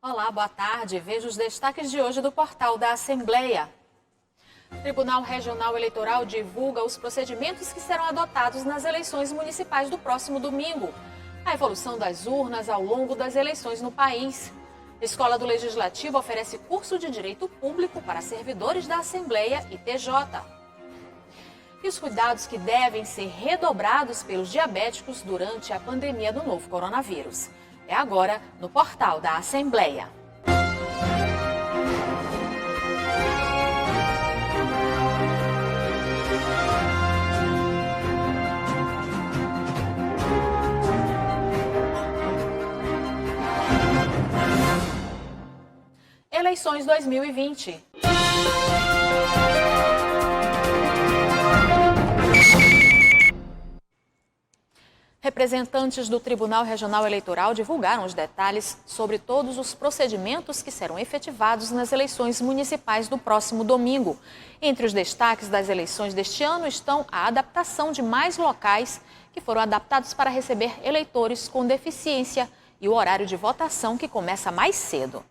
Olá, boa tarde. Veja os destaques de hoje do portal da Assembleia. O Tribunal Regional Eleitoral divulga os procedimentos que serão adotados nas eleições municipais do próximo domingo. A evolução das urnas ao longo das eleições no país. A Escola do Legislativo oferece curso de Direito Público para servidores da Assembleia e TJ. E os cuidados que devem ser redobrados pelos diabéticos durante a pandemia do novo coronavírus. É agora no portal da Assembleia. Eleições 2020. Representantes do Tribunal Regional Eleitoral divulgaram os detalhes sobre todos os procedimentos que serão efetivados nas eleições municipais do próximo domingo. Entre os destaques das eleições deste ano estão a adaptação de mais locais que foram adaptados para receber eleitores com deficiência e o horário de votação que começa mais cedo.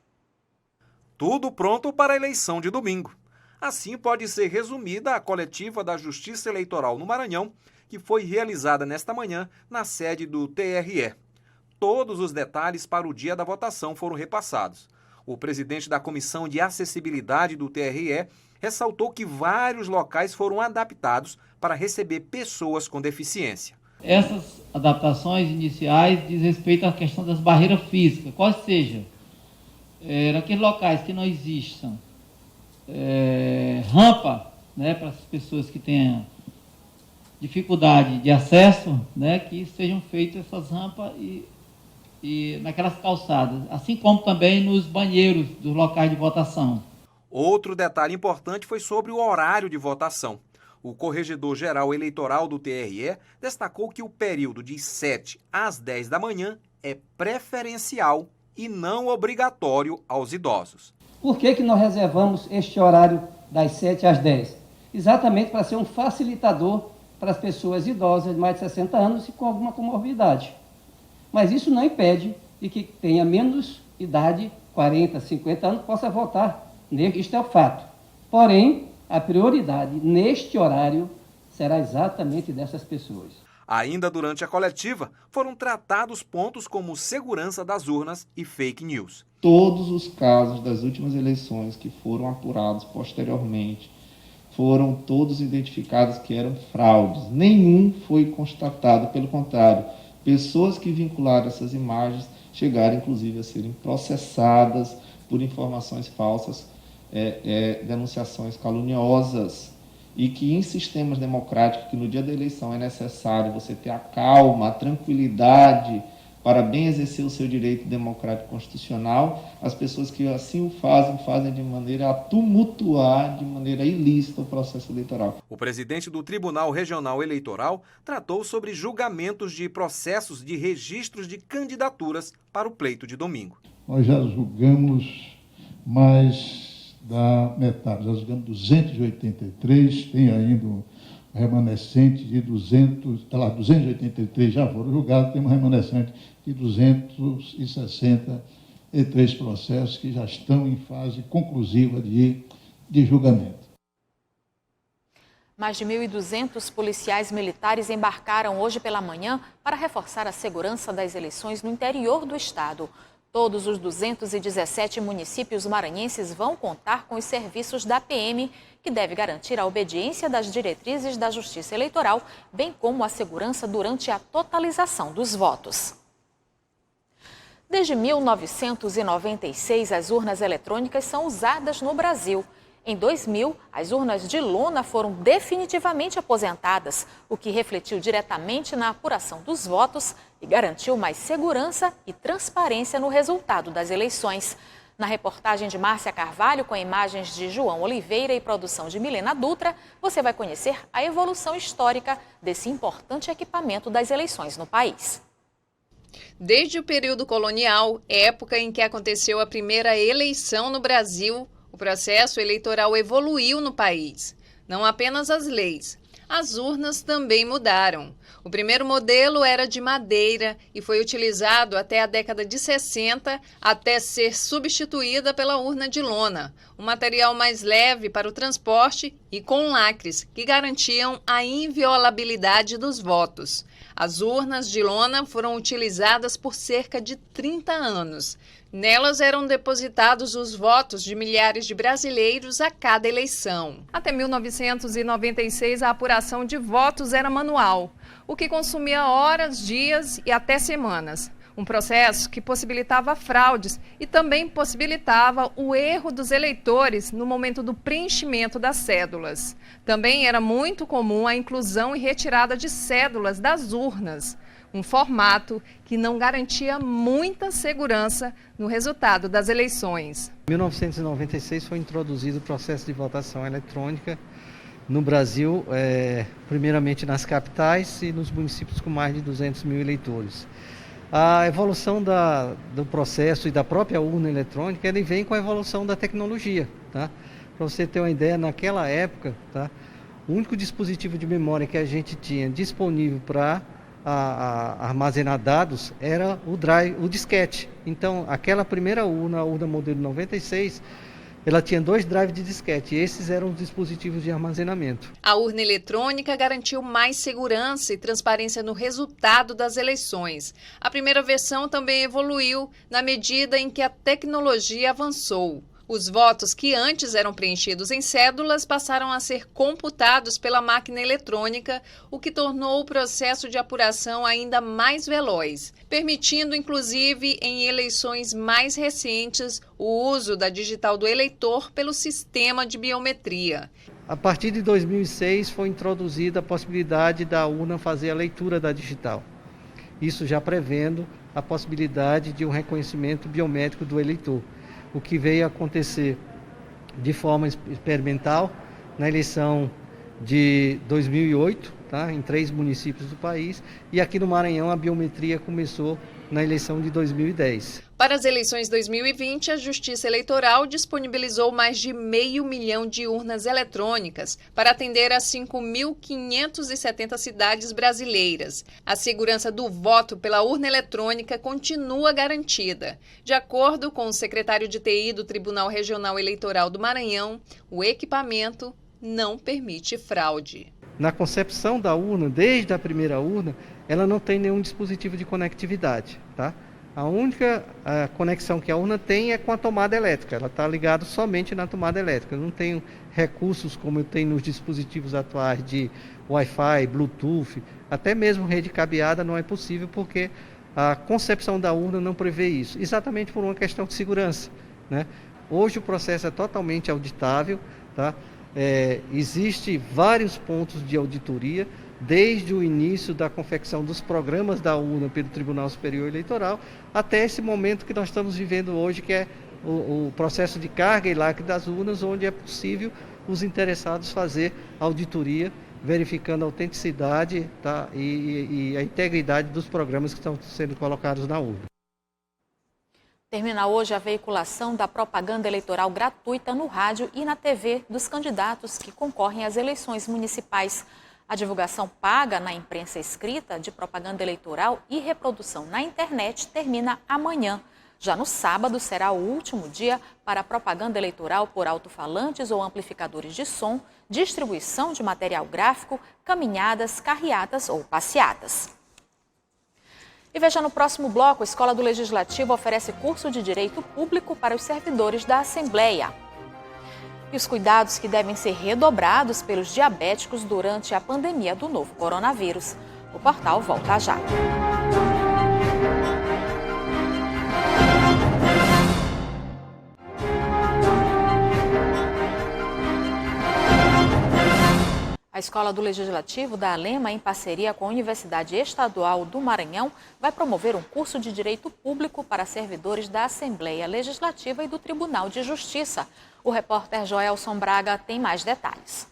Tudo pronto para a eleição de domingo. Assim pode ser resumida a coletiva da Justiça Eleitoral no Maranhão, que foi realizada nesta manhã na sede do TRE. Todos os detalhes para o dia da votação foram repassados. O presidente da Comissão de Acessibilidade do TRE ressaltou que vários locais foram adaptados para receber pessoas com deficiência. Essas adaptações iniciais diz respeito à questão das barreiras físicas, quais sejam naqueles locais que não existam rampa, né, para as pessoas que tenham dificuldade de acesso, né, que sejam feitas essas rampas e naquelas calçadas, assim como também nos banheiros dos locais de votação. Outro detalhe importante foi sobre o horário de votação. O corregedor-geral eleitoral do TRE destacou que o período de 7 às 10 da manhã é preferencial e não obrigatório aos idosos. Por que nós reservamos este horário das 7 às 10? Exatamente para ser um facilitador para as pessoas idosas de mais de 60 anos e com alguma comorbidade. Mas isso não impede de que tenha menos idade, 40, 50 anos, possa votar. Isto é o fato. Porém, a prioridade neste horário será exatamente dessas pessoas. Ainda durante a coletiva, foram tratados pontos como segurança das urnas e fake news. Todos os casos das últimas eleições que foram apurados posteriormente, foram todos identificados que eram fraudes. Nenhum foi constatado, pelo contrário, pessoas que vincularam essas imagens chegaram inclusive a serem processadas por informações falsas, denunciações caluniosas. E que em sistemas democráticos, que no dia da eleição é necessário você ter a calma, a tranquilidade para bem exercer o seu direito democrático constitucional, as pessoas que assim o fazem de maneira a tumultuar, de maneira ilícita o processo eleitoral. O presidente do Tribunal Regional Eleitoral tratou sobre julgamentos de processos de registros de candidaturas para o pleito de domingo. Nós já julgamos mais da metade, já julgamos 283, tem ainda um remanescente de 283 já foram julgados, tem um remanescente de 263 processos que já estão em fase conclusiva de julgamento. Mais de 1.200 policiais militares embarcaram hoje pela manhã para reforçar a segurança das eleições no interior do estado. Todos os 217 municípios maranhenses vão contar com os serviços da PM, que deve garantir a obediência das diretrizes da Justiça Eleitoral, bem como a segurança durante a totalização dos votos. Desde 1996, as urnas eletrônicas são usadas no Brasil. Em 2000, as urnas de lona foram definitivamente aposentadas, o que refletiu diretamente na apuração dos votos e garantiu mais segurança e transparência no resultado das eleições. Na reportagem de Márcia Carvalho, com imagens de João Oliveira e produção de Milena Dutra, você vai conhecer a evolução histórica desse importante equipamento das eleições no país. Desde o período colonial, época em que aconteceu a primeira eleição no Brasil, o processo eleitoral evoluiu no país. Não apenas as leis. as urnas também mudaram. O primeiro modelo era de madeira e foi utilizado até a década de 60, até ser substituída pela urna de lona, um material mais leve para o transporte e com lacres, que garantiam a inviolabilidade dos votos. As urnas de lona foram utilizadas por cerca de 30 anos. Nelas eram depositados os votos de milhares de brasileiros a cada eleição. Até 1996, a apuração de votos era manual, o que consumia horas, dias e até semanas. Um processo que possibilitava fraudes e também possibilitava o erro dos eleitores no momento do preenchimento das cédulas. Também era muito comum a inclusão e retirada de cédulas das urnas, um formato que não garantia muita segurança no resultado das eleições. Em 1996 foi introduzido o processo de votação eletrônica no Brasil, primeiramente nas capitais e nos municípios com mais de 200 mil eleitores. A evolução do processo e da própria urna eletrônica, ele vem com a evolução da tecnologia. Tá? Para você ter uma ideia, naquela época, tá, o único dispositivo de memória que a gente tinha disponível para armazenar dados era o disquete. Então, aquela primeira urna, a urna modelo 96, ela tinha 2 drives de disquete, e esses eram os dispositivos de armazenamento. A urna eletrônica garantiu mais segurança e transparência no resultado das eleições. A primeira versão também evoluiu na medida em que a tecnologia avançou. Os votos que antes eram preenchidos em cédulas passaram a ser computados pela máquina eletrônica, o que tornou o processo de apuração ainda mais veloz, permitindo, inclusive, em eleições mais recentes, o uso da digital do eleitor pelo sistema de biometria. A partir de 2006 foi introduzida a possibilidade da urna fazer a leitura da digital. Isso já prevendo a possibilidade de um reconhecimento biométrico do eleitor, o que veio a acontecer de forma experimental na eleição de 2008, tá, em 3 municípios do país, e aqui no Maranhão a biometria começou na eleição de 2010. Para as eleições 2020, a Justiça Eleitoral disponibilizou mais de 500 mil de urnas eletrônicas para atender a 5.570 cidades brasileiras. A segurança do voto pela urna eletrônica continua garantida. De acordo com o secretário de TI do Tribunal Regional Eleitoral do Maranhão, o equipamento não permite fraude. Na concepção da urna, desde a primeira urna, ela não tem nenhum dispositivo de conectividade, tá? A única conexão que a urna tem é com a tomada elétrica. Ela está ligada somente na tomada elétrica. Não tem recursos como eu tenho nos dispositivos atuais de Wi-Fi, Bluetooth, até mesmo rede cabeada não é possível porque a concepção da urna não prevê isso, exatamente por uma questão de segurança, né? Hoje o processo é totalmente auditável, tá? Existe vários pontos de auditoria, desde o início da confecção dos programas da urna pelo Tribunal Superior Eleitoral, até esse momento que nós estamos vivendo hoje, que é o processo de carga e lacre das urnas, onde é possível os interessados fazer auditoria, verificando a autenticidade, tá, e a integridade dos programas que estão sendo colocados na urna. Termina hoje a veiculação da propaganda eleitoral gratuita no rádio e na TV dos candidatos que concorrem às eleições municipais. A divulgação paga na imprensa escrita de propaganda eleitoral e reprodução na internet termina amanhã. Já no sábado será o último dia para a propaganda eleitoral por alto-falantes ou amplificadores de som, distribuição de material gráfico, caminhadas, carreatas ou passeatas. E veja no próximo bloco, a Escola do Legislativo oferece curso de Direito Público para os servidores da Assembleia. E os cuidados que devem ser redobrados pelos diabéticos durante a pandemia do novo coronavírus. O portal volta já. A Escola do Legislativo da Alema, em parceria com a Universidade Estadual do Maranhão, vai promover um curso de Direito Público para servidores da Assembleia Legislativa e do Tribunal de Justiça. O repórter Joelson Braga tem mais detalhes.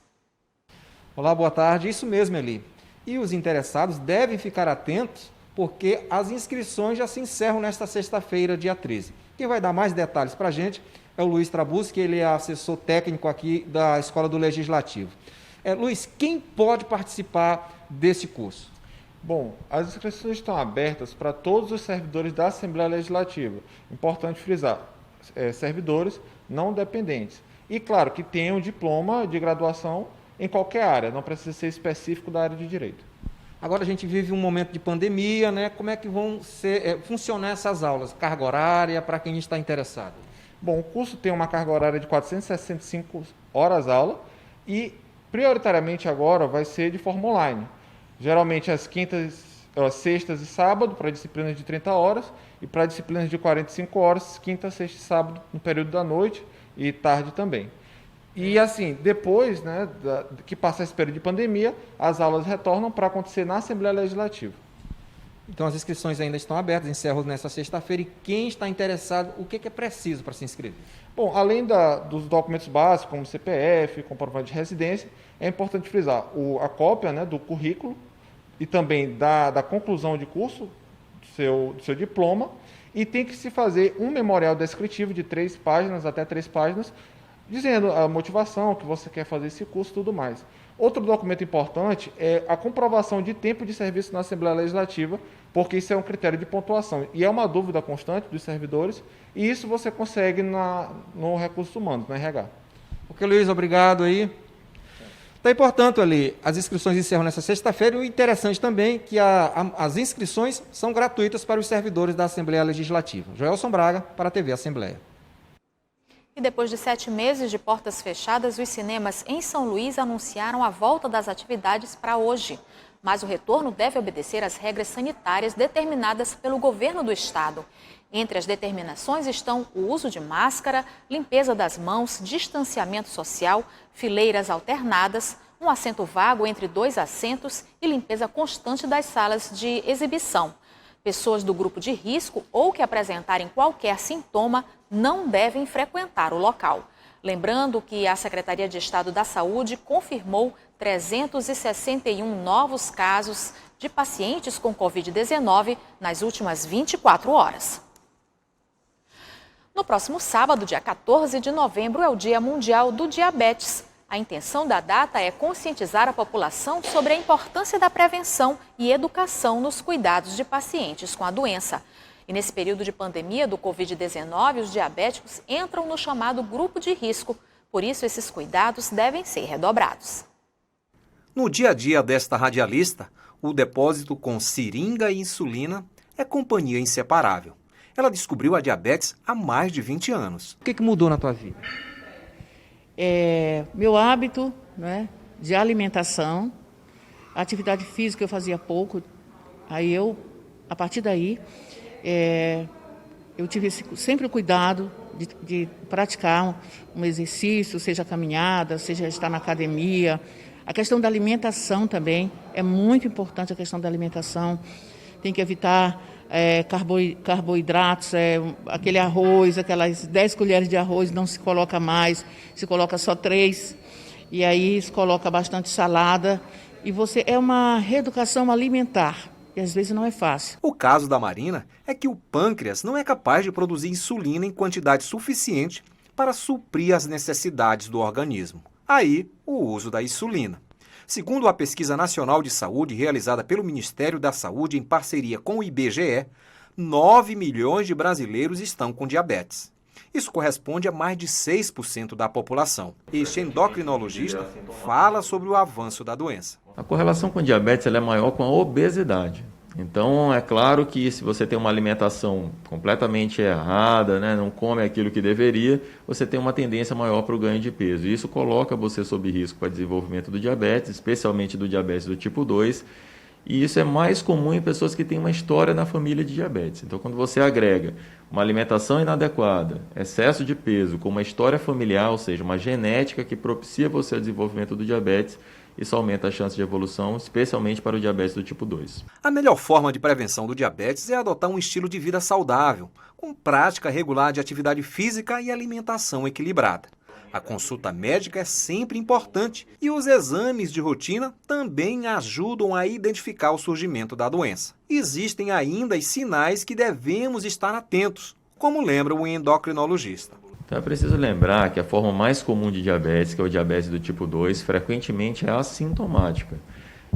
Olá, boa tarde. Isso mesmo, Eli. E os interessados devem ficar atentos porque as inscrições já se encerram nesta sexta-feira, dia 13. Quem vai dar mais detalhes para a gente é o Luiz Trabuzzi, que ele é assessor técnico aqui da Escola do Legislativo. Luiz, quem pode participar desse curso? Bom, as inscrições estão abertas para todos os servidores da Assembleia Legislativa. Importante frisar, servidores não dependentes. E claro que tenham diploma de graduação em qualquer área, não precisa ser específico da área de direito. Agora a gente vive um momento de pandemia, né? Como é que vão funcionar essas aulas? Carga horária para quem está interessado? Bom, o curso tem uma carga horária de 465 horas aula e prioritariamente agora vai ser de forma online. Geralmente às sextas e sábado para disciplinas de 30 horas e para disciplinas de 45 horas, quinta, sexta e sábado no período da noite e tarde também. E assim, depois, né, que passa esse período de pandemia, as aulas retornam para acontecer na Assembleia Legislativa. Então as inscrições ainda estão abertas, encerram nessa sexta-feira. E quem está interessado, o que é preciso para se inscrever? Bom, além dos documentos básicos, como CPF, comprovante de residência, é importante frisar a cópia, né, do currículo e também da conclusão de curso, do seu diploma, e tem que se fazer um memorial descritivo de 3 páginas até 3 páginas, dizendo a motivação que você quer fazer esse curso e tudo mais. Outro documento importante é a comprovação de tempo de serviço na Assembleia Legislativa, porque isso é um critério de pontuação e é uma dúvida constante dos servidores, e isso você consegue no Recursos Humanos, no RH. Ok, Luiz, obrigado aí. Daí, portanto, ali, as inscrições encerram nessa sexta-feira, e o interessante também é que as inscrições são gratuitas para os servidores da Assembleia Legislativa. Joelson Braga, para a TV Assembleia. E depois de 7 meses de portas fechadas, os cinemas em São Luís anunciaram a volta das atividades para hoje. Mas o retorno deve obedecer às regras sanitárias determinadas pelo governo do estado. Entre as determinações estão o uso de máscara, limpeza das mãos, distanciamento social, fileiras alternadas, um assento vago entre 2 assentos e limpeza constante das salas de exibição. Pessoas do grupo de risco ou que apresentarem qualquer sintoma não devem frequentar o local. Lembrando que a Secretaria de Estado da Saúde confirmou 361 novos casos de pacientes com Covid-19 nas últimas 24 horas. No próximo sábado, dia 14 de novembro, é o Dia Mundial do Diabetes. A intenção da data é conscientizar a população sobre a importância da prevenção e educação nos cuidados de pacientes com a doença. E nesse período de pandemia do Covid-19, os diabéticos entram no chamado grupo de risco. Por isso, esses cuidados devem ser redobrados. No dia a dia desta radialista, o depósito com seringa e insulina é companhia inseparável. Ela descobriu a diabetes há mais de 20 anos. O que mudou na tua vida? Meu hábito, né, de alimentação, atividade física eu fazia pouco, aí a partir daí, eu tive sempre o cuidado de praticar um exercício, seja caminhada, seja estar na academia. A questão da alimentação também, é muito importante a questão da alimentação, tem que evitar carboidratos, aquele arroz, aquelas 10 colheres de arroz não se coloca mais, se coloca só 3, e aí se coloca bastante salada, e é uma reeducação alimentar, e às vezes não é fácil. O caso da Marina é que o pâncreas não é capaz de produzir insulina em quantidade suficiente para suprir as necessidades do organismo. Aí, o uso da insulina. Segundo a Pesquisa Nacional de Saúde, realizada pelo Ministério da Saúde em parceria com o IBGE, 9 milhões de brasileiros estão com diabetes. Isso corresponde a mais de 6% da população. Este endocrinologista fala sobre o avanço da doença. A correlação com diabetes ela é maior com a obesidade. Então, é claro que se você tem uma alimentação completamente errada, né, não come aquilo que deveria, você tem uma tendência maior para o ganho de peso. E isso coloca você sob risco para desenvolvimento do diabetes, especialmente do diabetes do tipo 2. E isso é mais comum em pessoas que têm uma história na família de diabetes. Então, quando você agrega uma alimentação inadequada, excesso de peso, com uma história familiar, ou seja, uma genética que propicia você o desenvolvimento do diabetes, isso aumenta a chance de evolução, especialmente para o diabetes do tipo 2. A melhor forma de prevenção do diabetes é adotar um estilo de vida saudável, com prática regular de atividade física e alimentação equilibrada. A consulta médica é sempre importante e os exames de rotina também ajudam a identificar o surgimento da doença. Existem ainda os sinais que devemos estar atentos, como lembra o endocrinologista. Então é preciso lembrar que a forma mais comum de diabetes, que é o diabetes do tipo 2, frequentemente é assintomática.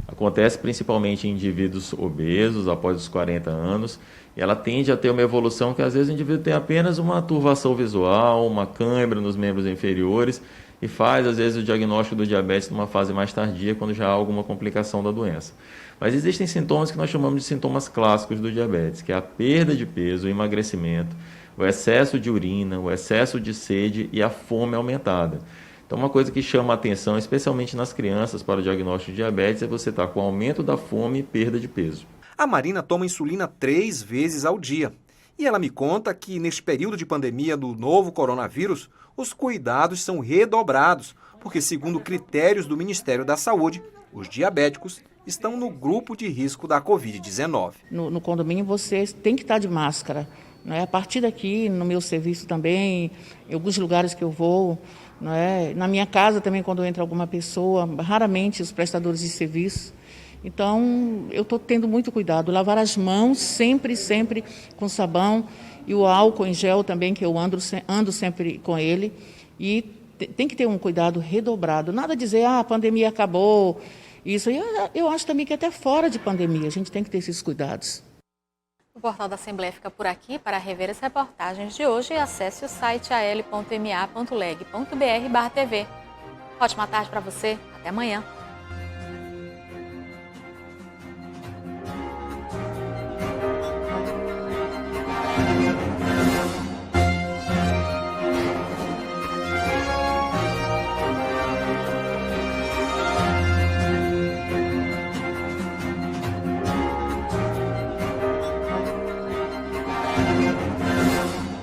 Acontece principalmente em indivíduos obesos após os 40 anos, e ela tende a ter uma evolução que às vezes o indivíduo tem apenas uma turvação visual, uma cãibra nos membros inferiores, e faz às vezes o diagnóstico do diabetes numa fase mais tardia, quando já há alguma complicação da doença. Mas existem sintomas que nós chamamos de sintomas clássicos do diabetes, que é a perda de peso, o emagrecimento, o excesso de urina, o excesso de sede e a fome aumentada. Então, uma coisa que chama a atenção, especialmente nas crianças, para o diagnóstico de diabetes, é você estar com aumento da fome e perda de peso. A Marina toma insulina 3 vezes ao dia. E ela me conta que, neste período de pandemia do novo coronavírus, os cuidados são redobrados, porque, segundo critérios do Ministério da Saúde, os diabéticos estão no grupo de risco da Covid-19. No condomínio você tem que estar de máscara. Né? A partir daqui, no meu serviço também, em alguns lugares que eu vou, né? Na minha casa também, quando entra alguma pessoa, raramente os prestadores de serviço. Então, eu estou tendo muito cuidado. Lavar as mãos sempre com sabão, e o álcool em gel também, que eu ando sempre com ele. E tem que ter um cuidado redobrado. Nada dizer, a pandemia acabou. Isso, eu acho também que até fora de pandemia a gente tem que ter esses cuidados. O Portal da Assembleia fica por aqui. Para rever as reportagens de hoje, acesse o site al.ma.leg.br/tv. Ótima tarde para você. Até amanhã.